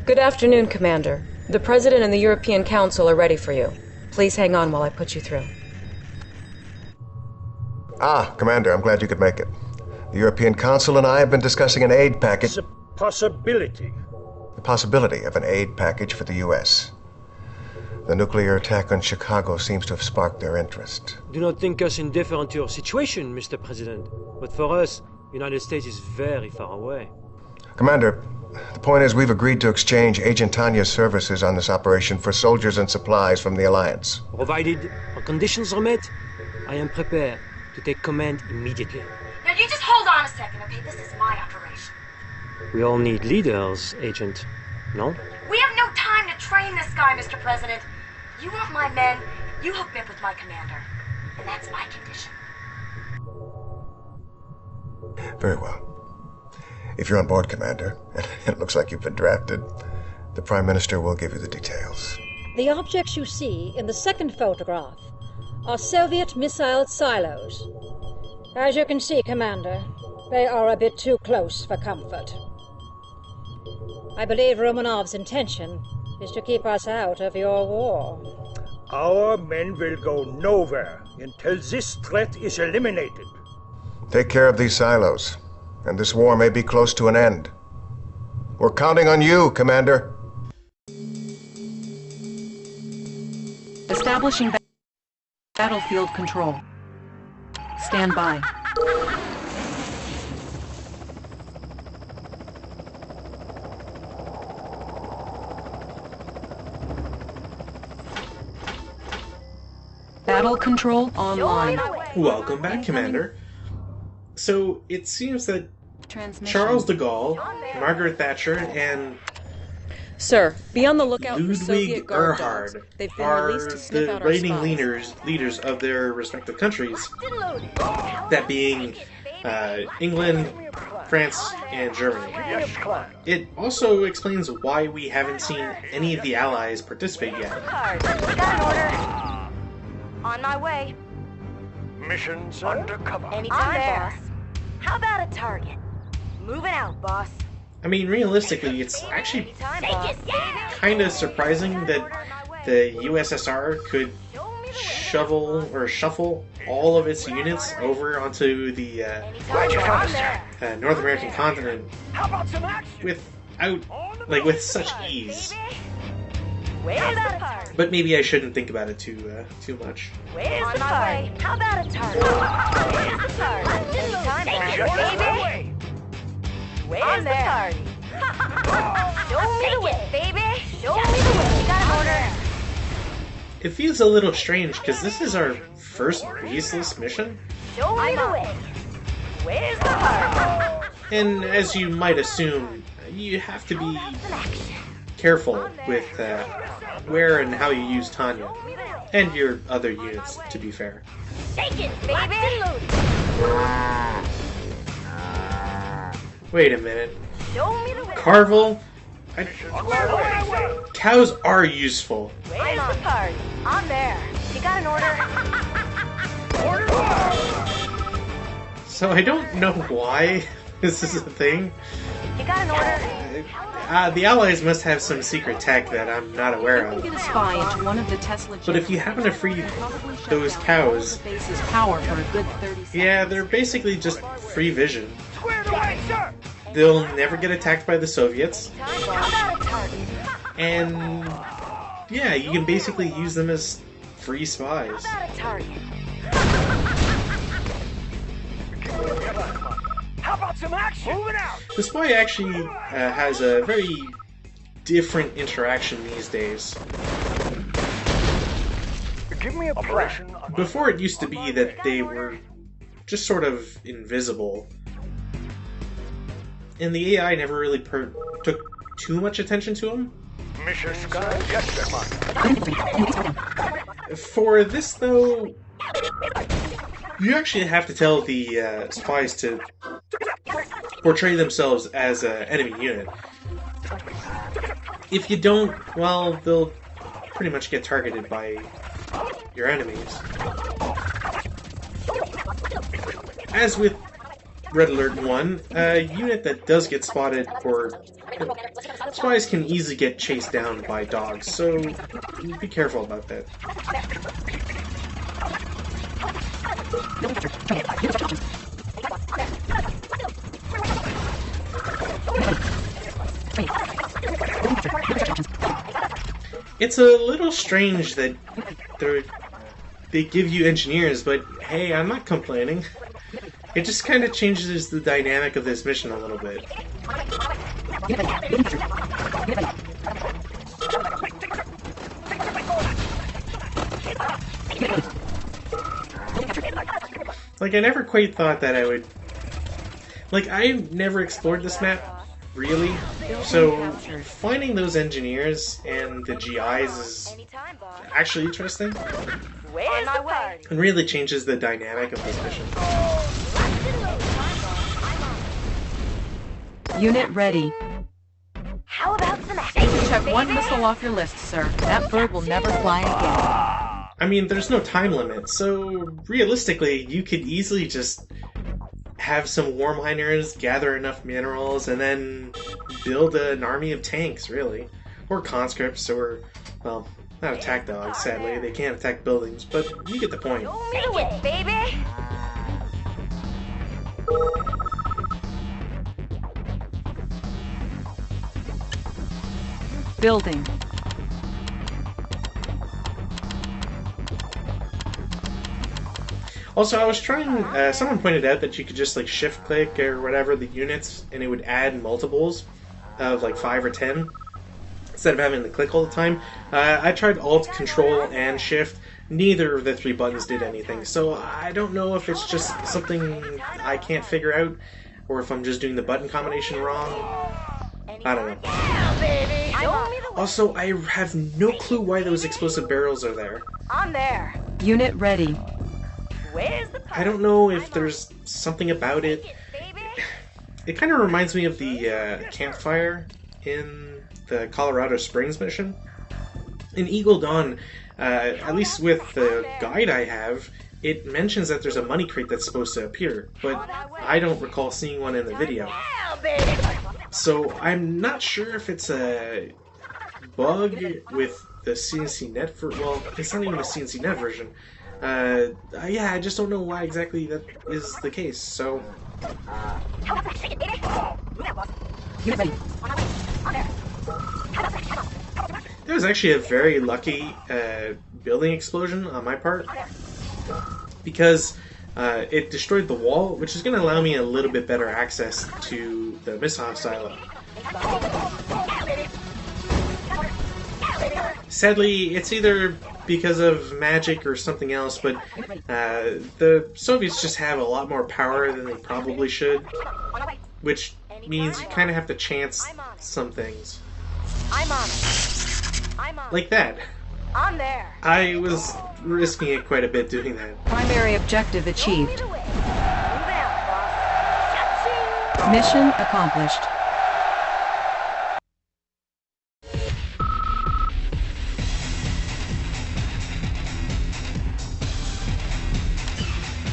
Good afternoon, Commander. The President and the European Council are ready for you. Please hang on while I put you through. Ah, Commander, I'm glad you could make it. The European Council and I have been discussing an aid package. It's a possibility. The possibility of an aid package for the U.S. The nuclear attack on Chicago seems to have sparked their interest. Do not think us indifferent to your situation, Mr. President. But for us, United States is very far away. Commander, the point is we've agreed to exchange Agent Tanya's services on this operation for soldiers and supplies from the Alliance. Provided our conditions are met, I am prepared to take command immediately. Now you just hold on a second, okay? This is my operation. We all need leaders, Agent. No? We have no time to train this guy, Mr. President. You want my men, you hook me up with my commander. And that's my condition. Very well. If you're on board, Commander, and it looks like you've been drafted, the Prime Minister will give you the details. The objects you see in the second photograph are Soviet missile silos. As you can see, Commander, they are a bit too close for comfort. I believe Romanov's intention is to keep us out of your war. Our men will go nowhere until this threat is eliminated. Take care of these silos, and this war may be close to an end. We're counting on you, Commander. Establishing battlefield control. Stand by. Battle control online. Welcome back, Commander. So, it seems that Charles de Gaulle, Margaret Thatcher, and Sir, be on the lookout for Ludwig Soviet guard dogs. Erhard They've been are released to sniff the out our reigning spies. leaders of their respective countries. That being England, France, and Germany. It also explains why we haven't seen any of the Allies participate yet. Got an order. On my way. Missions undercover. Anytime, boss. How about a target? Moving out, boss. I mean, realistically, it's actually kind of surprising that the USSR could shuffle all of its units over onto the North American continent with such ease. But maybe I shouldn't think about it too much. Where's the party? How about a target? Where's the party? Anytime, baby. Where's the party? Show me the way, baby. Show me the way. You got an order. It feels a little strange because this is our first useless mission. Show me the way. Where's the party? And as you might assume, you have to be careful with where and how you use Tanya. And your other units, to be fair. Shake it, baby. Wait a minute. Show me the way. Carvel? Cows are useful. Where's the party? I'm there. You got an order? So I don't know why this is a thing. You got an order? The Allies must have some secret tech that I'm not aware of. Get a spy into one of the Tesla. But if you happen to free those cows, base's power for a good 30 seconds. yeah, they're basically just free vision. They'll never get attacked by the Soviets. And yeah, you can basically use them as free spies. How about some action? Moving out. The spy actually has a very different interaction these days. Give me a plan. Before it used to be that they were just sort of invisible. And the AI never really took too much attention to them. Mission Sky, yes, For this, though, you actually have to tell the spies to portray themselves as an enemy unit. If you don't, well, they'll pretty much get targeted by your enemies. As with Red Alert 1, a unit that does get spotted for Spies can easily get chased down by dogs, so be careful about that. It's a little strange that they give you engineers, but hey, I'm not complaining. It just kind of changes the dynamic of this mission a little bit. Like, I never quite thought that I would... Like, I never explored this map, really. So, finding those engineers and the GIs is actually interesting. And really changes the dynamic of this mission. Unit ready. How about some action? Check one missile off your list, sir. That bird will never fly again. I mean, there's no time limit, so realistically, you could easily just have some war miners, gather enough minerals, and then build an army of tanks, really. Or conscripts, or, well, not attack dogs, sadly. They can't attack buildings, but you get the point. Show me the way, baby. Building. Also, I was trying, someone pointed out that you could just like shift click or whatever the units and it would add multiples of like 5 or 10 instead of having to click all the time. I tried Alt, Control, and Shift. Neither of the 3 buttons did anything, so I don't know if it's just something I can't figure out or if I'm just doing the button combination wrong. I don't know. Also, I have no clue why those explosive barrels are there. I'm there. Unit ready. Where's the I don't know if there's something about it. It kind of reminds me of the campfire in the Colorado Springs mission. In Eagle Dawn, at least with the guide I have, it mentions that there's a money crate that's supposed to appear, but I don't recall seeing one in the video. So I'm not sure if it's a bug with the CNC Net well, it's not even a CNC Net version. Yeah, I just don't know why exactly that is the case, so... There was actually a very lucky building explosion on my part, because it destroyed the wall, which is going to allow me a little bit better access to the missile silo. Sadly, it's either because of magic or something else, but the Soviets just have a lot more power than they probably should, which means you kind of have to chance some things. I'm on it. Like that. I'm there. I was risking it quite a bit doing that. Primary objective achieved. Move out, boss. Cha-ching. Mission accomplished.